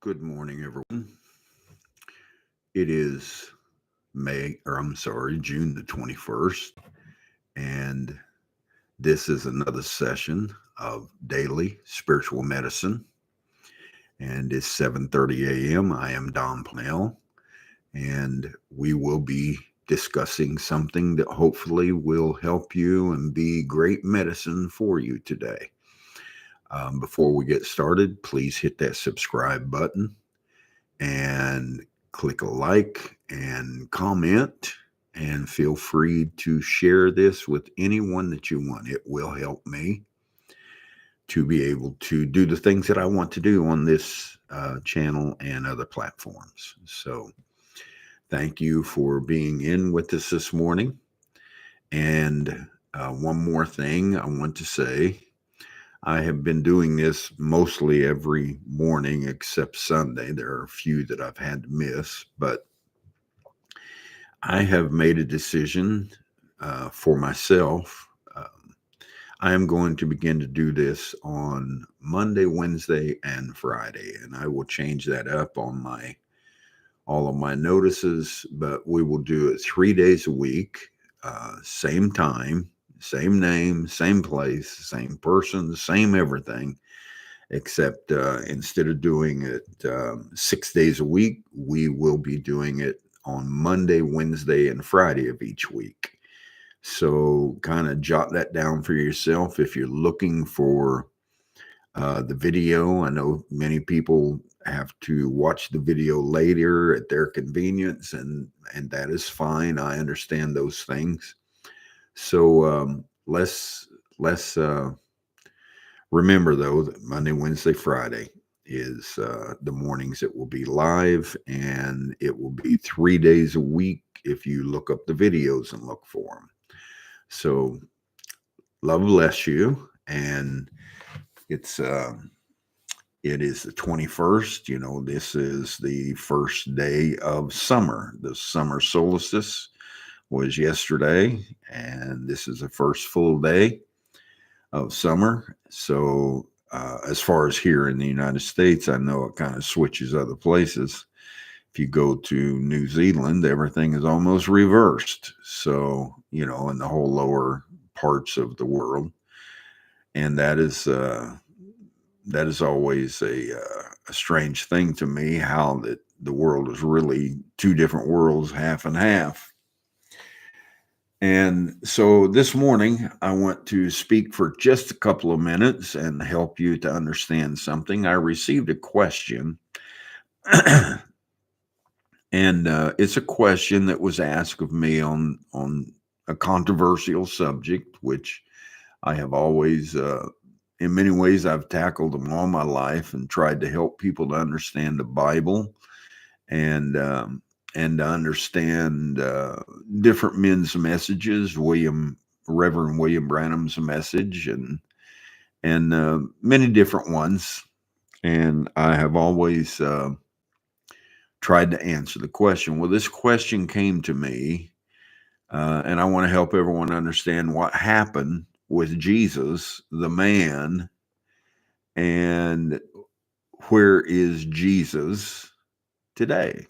Good morning, everyone. It is June the 21st, and this is another session of Daily Spiritual Medicine. And it's 7:30 a.m. I am Don Pnell, and we will be discussing something that hopefully will help you and be great medicine for you today. Before we get started, please hit that subscribe button and click a like and comment, and feel free to share this with anyone that you want. It will help me to be able to do the things that I want to do on this channel and other platforms. So thank you for being in with us this morning. And one more thing I want to say. I have been doing this mostly every morning except Sunday. There are a few that I've had to miss, but I have made a decision for myself. I am going to begin to do this on Monday, Wednesday, and Friday, and I will change that up on all of my notices. But we will do it 3 days a week, same time, same name, same place, same person, same everything. Except instead of doing it 6 days a week, we will be doing it on Monday, Wednesday, and Friday of each week. So kind of jot that down for yourself if you're looking for the video. I know many people have to watch the video later at their convenience, and that is fine. I understand those things. So let's remember, though, that Monday, Wednesday, Friday is the mornings it will be live, and it will be 3 days a week if you look up the videos and look for them. So, love bless you, and it is the 21st. You know, this is the first day of summer. The summer solstice was yesterday, and this is the first full day of summer. So, as far as here in the United States, I know it kind of switches other places. If you go to New Zealand, everything is almost reversed. So, you know, in the whole lower parts of the world, and that is always a strange thing to me. How that the world is really two different worlds, half and half. And so this morning, I want to speak for just a couple of minutes and help you to understand something. I received a question, and it's a question that was asked of me on a controversial subject, which I have always, in many ways, I've tackled them all my life and tried to help people to understand the Bible and to understand different men's messages. Reverend William Branham's message, and many different ones. And I have always tried to answer the question. Well, this question came to me, and I want to help everyone understand what happened with Jesus, the man, and where is Jesus today?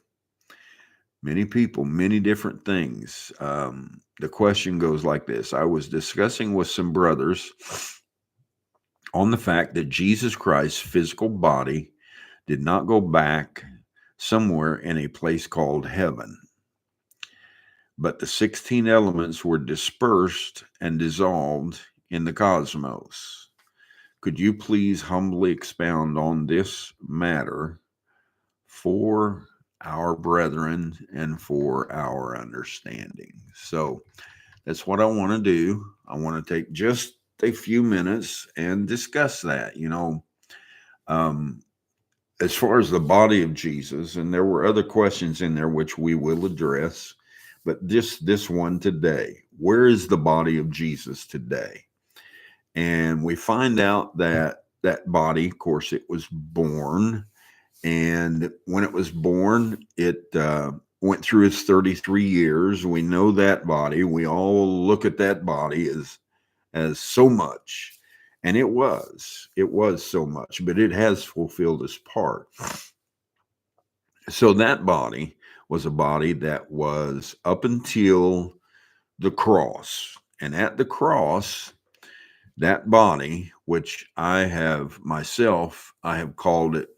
Many people, many different things. The question goes like this. I was discussing with some brothers on the fact that Jesus Christ's physical body did not go back somewhere in a place called heaven, but the 16 elements were dispersed and dissolved in the cosmos. Could you please humbly expound on this matter for our brethren and for our understanding? So that's what I want to do. I want to take just a few minutes and discuss that. As far as the body of Jesus, and there were other questions in there which we will address, but this one today, where is the body of Jesus today? And we find out that that body, of course, it was born, and when it was born, it went through its 33 years. We know that body. We all look at that body as so much. And it was so much, but it has fulfilled its part. So that body was a body that was up until the cross. And at the cross, that body, which I have myself, I have called it,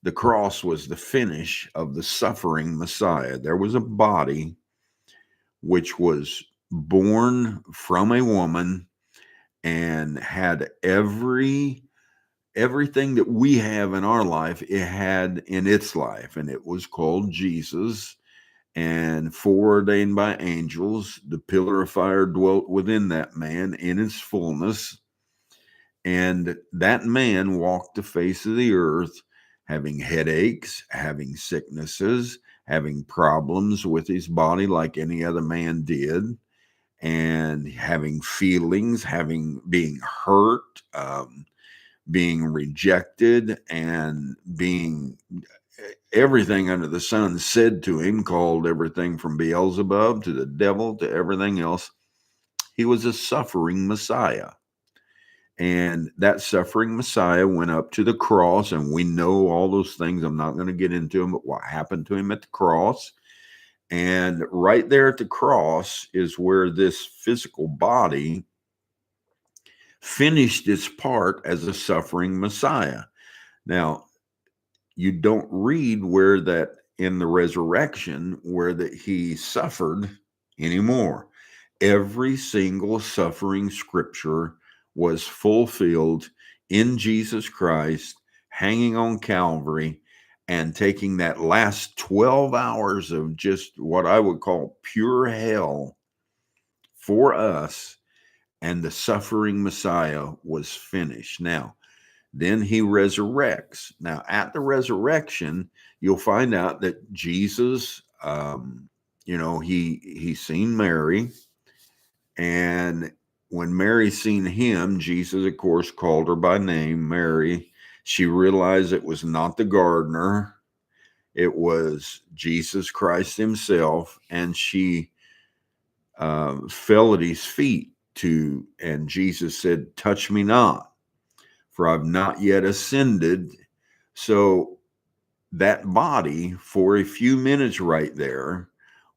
the cross was the finish of the suffering Messiah. There was a body which was born from a woman and had everything that we have in our life, it had in its life, and it was called Jesus, and foreordained by angels. The pillar of fire dwelt within that man in his fullness, and that man walked the face of the earth having headaches, having sicknesses, having problems with his body like any other man did, and having feelings, having being hurt, being rejected, and being everything under the sun said to him, called everything from Beelzebub to the devil to everything else. He was a suffering Messiah. And that suffering Messiah went up to the cross, and we know all those things. I'm not going to get into them, but what happened to him at the cross. And right there at the cross is where this physical body finished its part as a suffering Messiah. Now, you don't read where that in the resurrection where that he suffered anymore. Every single suffering scripture was fulfilled in Jesus Christ, hanging on Calvary and taking that last 12 hours of just what I would call pure hell for us, and the suffering Messiah was finished. Now, then he resurrects. Now, at the resurrection, you'll find out that Jesus, he seen Mary, and when Mary seen him, Jesus, of course, called her by name, Mary. She realized it was not the gardener; it was Jesus Christ Himself, and she fell at His feet and Jesus said, "Touch me not, for I've not yet ascended." So that body, for a few minutes right there,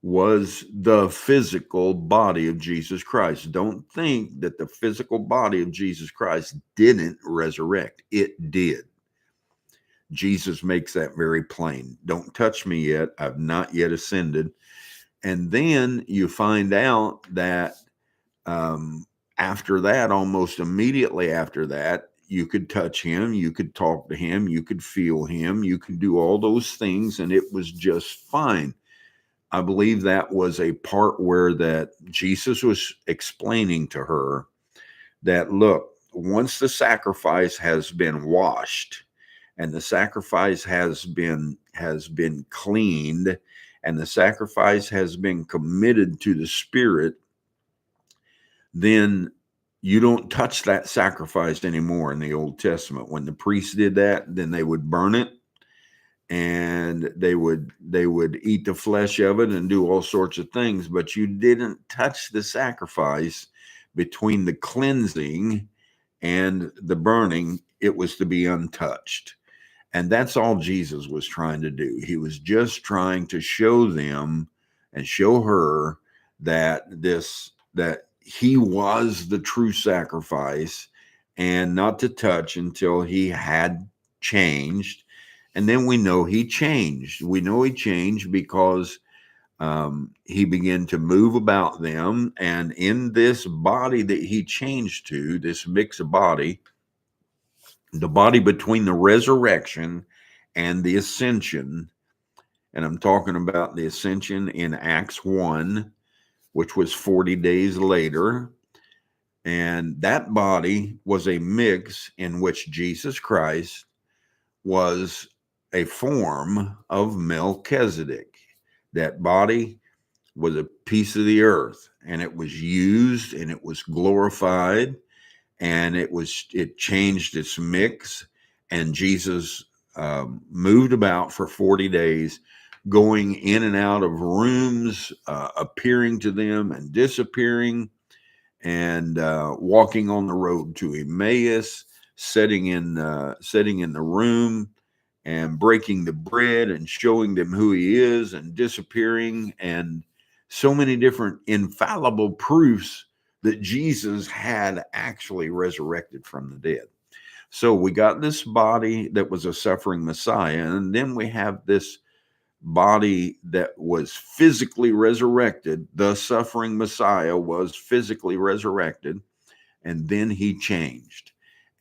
was the physical body of Jesus Christ. Don't think that the physical body of Jesus Christ didn't resurrect. It did. Jesus makes that very plain. Don't touch me yet. I've not yet ascended. And then you find out that after that, almost immediately after that, you could touch him, you could talk to him, you could feel him, you could do all those things, and it was just fine. I believe that was a part where that Jesus was explaining to her that, look, once the sacrifice has been washed and the sacrifice has been cleaned and the sacrifice has been committed to the Spirit, then you don't touch that sacrifice anymore in the Old Testament. When the priests did that, then they would burn it and they would eat the flesh of it and do all sorts of things, but you didn't touch the sacrifice. Between the cleansing and the burning, it was to be untouched. And that's all Jesus was trying to do. He was just trying to show them and show her that he was the true sacrifice, and not to touch until he had changed. And then we know he changed. We know he changed because he began to move about them. And in this body that he changed to, this mixed body, the body between the resurrection and the ascension, and I'm talking about the ascension in Acts 1, which was 40 days later. And that body was a mix in which Jesus Christ was a form of Melchizedek. That body was a piece of the earth, and it was used and it was glorified, and it changed its mix. And Jesus moved about for 40 days, going in and out of rooms, appearing to them and disappearing, and walking on the road to Emmaus, sitting in the room and breaking the bread and showing them who he is and disappearing, and so many different infallible proofs that Jesus had actually resurrected from the dead. So we got this body that was a suffering Messiah, and then we have this body that was physically resurrected. The suffering Messiah was physically resurrected, and then he changed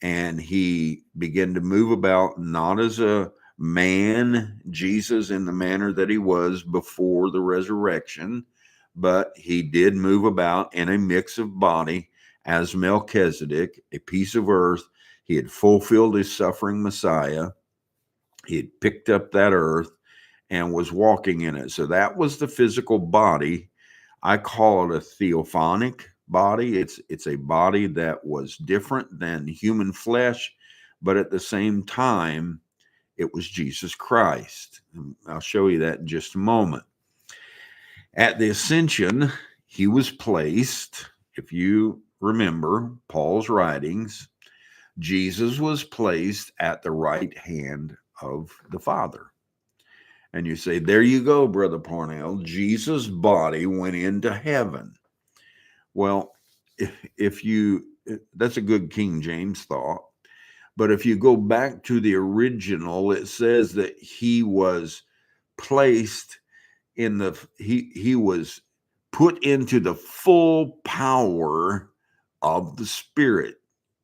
and he began to move about, not as a man, Jesus, in the manner that he was before the resurrection, but he did move about in a mix of body as Melchizedek, a piece of earth. He had fulfilled his suffering Messiah. He had picked up that earth and was walking in it. So that was the physical body. I call it a theophanic body. It's a body that was different than human flesh, but at the same time, it was Jesus Christ. I'll show you that in just a moment. At the ascension, he was placed, if you remember Paul's writings, Jesus was placed at the right hand of the Father. And you say, there you go, Brother Parnell. Jesus' body went into heaven. Well, if you, that's a good King James thought. But if you go back to the original, it says that he was placed in the, he was put into the full power of the Spirit.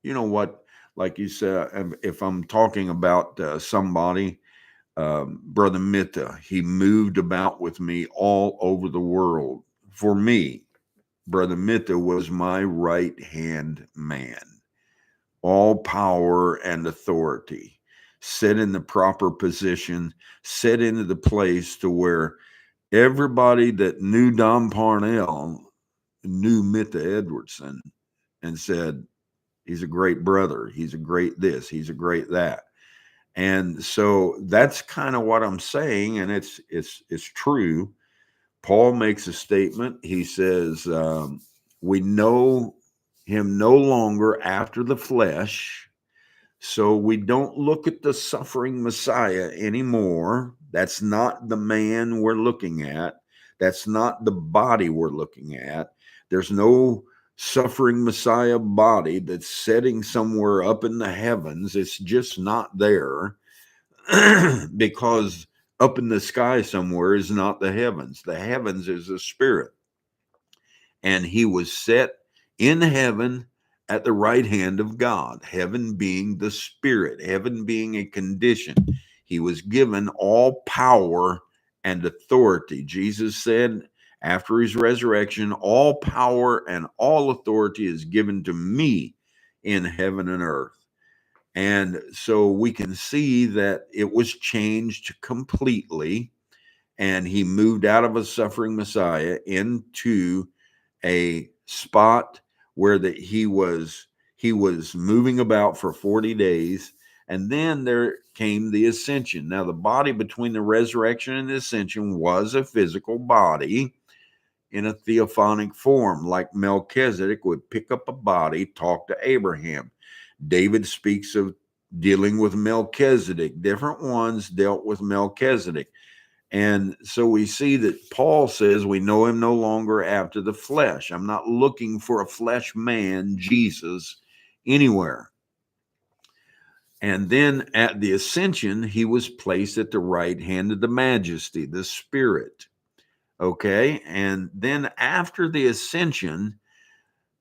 You know what? Like you said, if I'm talking about somebody, Brother Mitta, he moved about with me all over the world. For me, Brother Mitta was my right-hand man. All power and authority, set in the proper position, set into the place to where everybody that knew Don Parnell knew Mitta Edwardson and said, he's a great brother. He's a great this. He's a great that. And so that's kind of what I'm saying, and it's true. Paul makes a statement. He says, we know him no longer after the flesh, so we don't look at the suffering Messiah anymore. That's not the man we're looking at. That's not the body we're looking at. There's no suffering Messiah body that's sitting somewhere up in the heavens. It's just not there because up in the sky somewhere is not the heavens. The heavens is the Spirit. And he was set in heaven at the right hand of God, heaven being the Spirit, heaven being a condition. He was given all power and authority. Jesus said after his resurrection, all power and all authority is given to me in heaven and earth. And so we can see that it was changed completely. And he moved out of a suffering Messiah into a spot where he was moving about for 40 days. And then there came the ascension. Now, the body between the resurrection and the ascension was a physical body in a theophanic form, like Melchizedek would pick up a body, talk to Abraham. David speaks of dealing with Melchizedek. Different ones dealt with Melchizedek. And so we see that Paul says we know him no longer after the flesh. I'm not looking for a flesh man, Jesus, anywhere. And then at the ascension, he was placed at the right hand of the Majesty, the Spirit. Okay. And then after the ascension,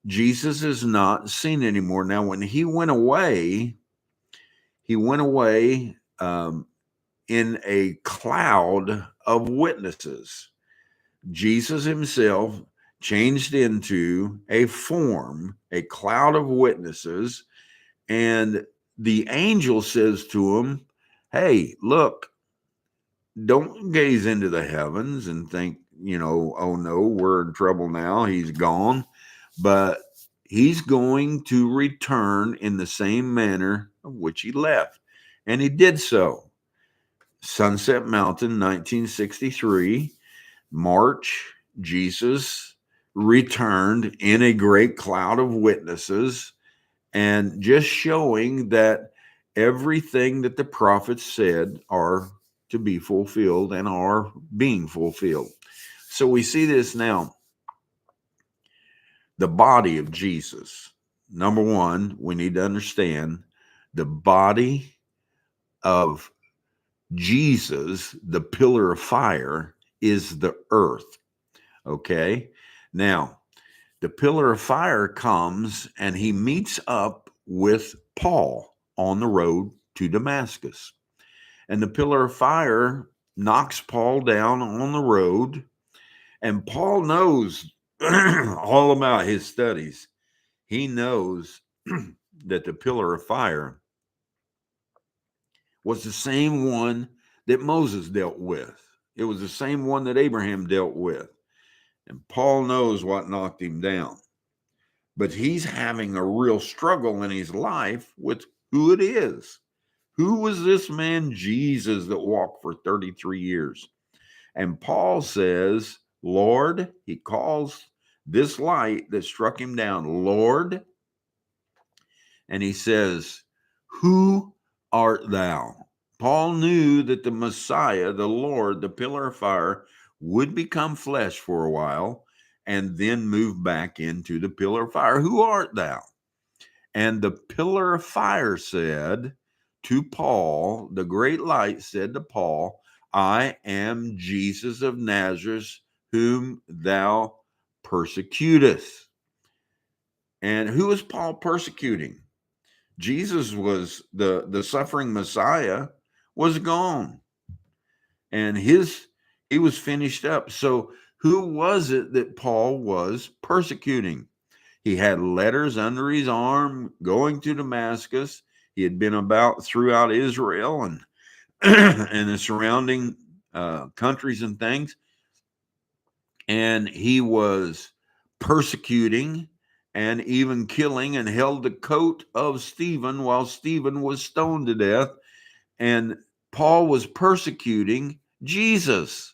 Jesus is not seen anymore. Now, when he went away in a cloud of witnesses. Jesus himself changed into a form, a cloud of witnesses, and the angel says to him, hey, look, don't gaze into the heavens and think, oh no, we're in trouble now. He's gone. But he's going to return in the same manner of which he left. And he did so. Sunset Mountain, 1963, March, Jesus returned in a great cloud of witnesses, and just showing that everything that the prophets said are to be fulfilled and are being fulfilled. So we see this now. The body of Jesus. Number one, we need to understand the body of Jesus, the pillar of fire, is the earth. Okay. Now, the pillar of fire comes and he meets up with Paul on the road to Damascus. And the pillar of fire knocks Paul down on the road. And Paul knows all about his studies. He knows that the pillar of fire was the same one that Moses dealt with. It was the same one that Abraham dealt with. And Paul knows what knocked him down. But he's having a real struggle in his life with who it is. Who was this man Jesus that walked for 33 years? And Paul says, Lord, he calls this light that struck him down, Lord. And he says, who art thou? Paul knew that the Messiah, the Lord, the pillar of fire, would become flesh for a while and then move back into the pillar of fire. Who art thou? And the pillar of fire said to Paul, the great light said to Paul, I am Jesus of Nazareth, whom thou persecutest. And who is Paul persecuting? Jesus was the suffering Messiah was gone. And he was finished up. So who was it that Paul was persecuting? He had letters under his arm going to Damascus. He had been about throughout Israel and and the surrounding countries and things. And he was persecuting and even killing and held the coat of Stephen while Stephen was stoned to death. And Paul was persecuting Jesus.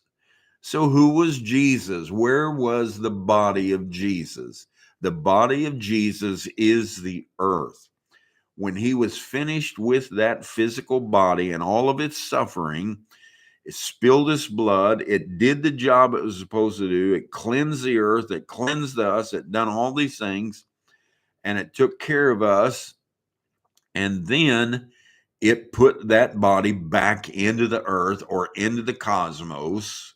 So who was Jesus? Where was the body of Jesus? The body of Jesus is the earth. When he was finished with that physical body and all of its suffering, it spilled its blood. It did the job it was supposed to do. It cleansed the earth. It cleansed us. It done all these things. And it took care of us. And then it put that body back into the earth or into the cosmos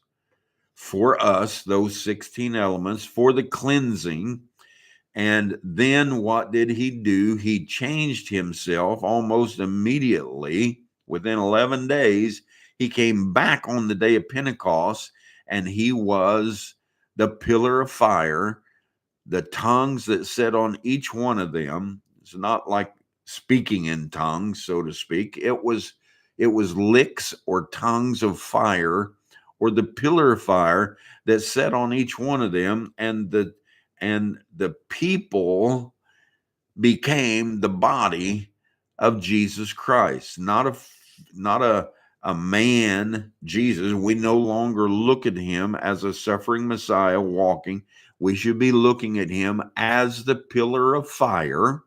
for us, those 16 elements, for the cleansing. And then what did he do? He changed himself almost immediately. Within 11 days, he came back on the day of Pentecost, and he was the pillar of fire, the tongues that sat on each one of them. It's not like speaking in tongues, so to speak. It was licks or tongues of fire, or the pillar of fire that sat on each one of them, and the people became the body of Jesus Christ, not a man, Jesus. We no longer look at him as a suffering Messiah walking. We should be looking at him as the pillar of fire,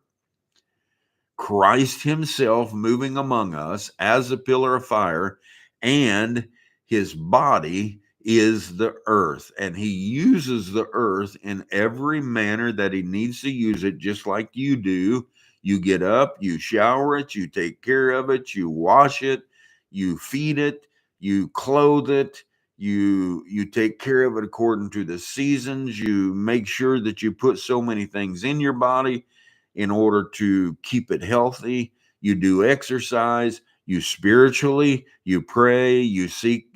Christ himself moving among us as a pillar of fire, and his body is the earth. And he uses the earth in every manner that he needs to use it, just like you do. You get up, you shower it, you take care of it, you wash it, you feed it, you clothe it, you take care of it according to the seasons. You make sure that you put so many things in your body in order to keep it healthy. You do exercise, you spiritually, you pray, you seek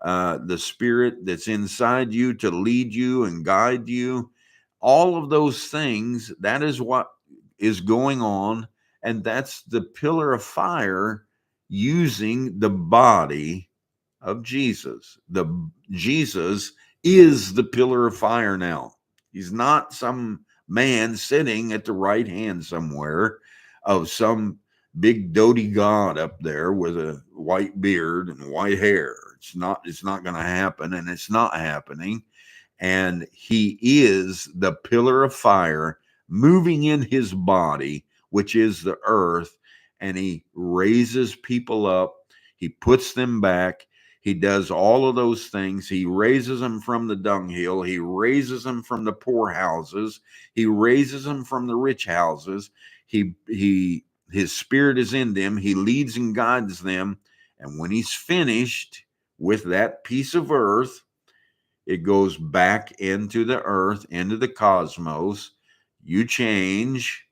the spirit that's inside you to lead you and guide you. All of those things, that is what is going on. And that's the pillar of fire using the body of Jesus. Jesus is the pillar of fire now. He's not some man sitting at the right hand somewhere of some big doty god up there with a white beard and white hair. It's not going to happen, and it's not happening. And he is the pillar of fire moving in his body, which is the earth, and he raises people up. He puts them back. He does all of those things. He raises them from the dunghill. He raises them from the poor houses. He raises them from the rich houses. His spirit is in them. He leads and guides them. And when he's finished with that piece of earth, it goes back into the earth, into the cosmos. You change,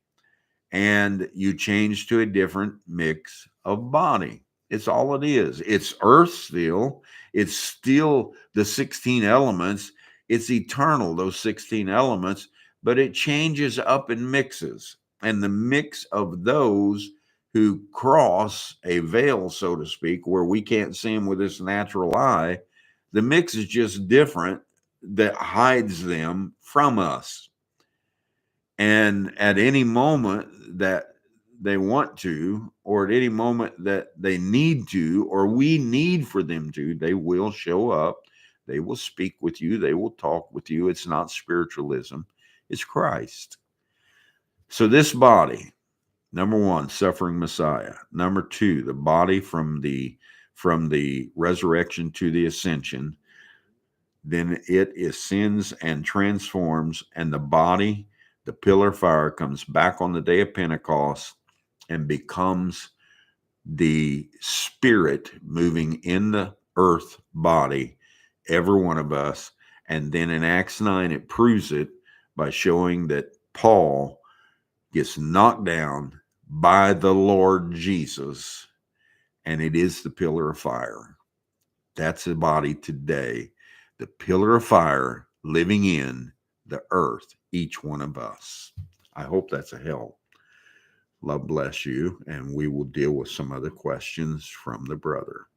and you change to a different mix of body. It's all it is. It's earth still. It's still the 16 elements. It's eternal, those 16 elements, but it changes up and mixes. And the mix of those who cross a veil, so to speak, where we can't see them with this natural eye, the mix is just different that hides them from us. And at any moment that they want to, or at any moment that they need to, or we need for them to, they will show up. They will speak with you. They will talk with you. It's not spiritualism, it's Christ. So this body, number one, suffering Messiah. Number two, the body from the resurrection to the ascension. Then it ascends and transforms, and the body, the pillar of fire, comes back on the day of Pentecost and becomes the spirit moving in the earth body, every one of us. And then in Acts 9, it proves it by showing that Paul gets knocked down by the Lord Jesus, and it is the pillar of fire. That's the body today, the pillar of fire living in the earth, each one of us. I hope that's a help. Love bless you, and we will deal with some other questions from the brother.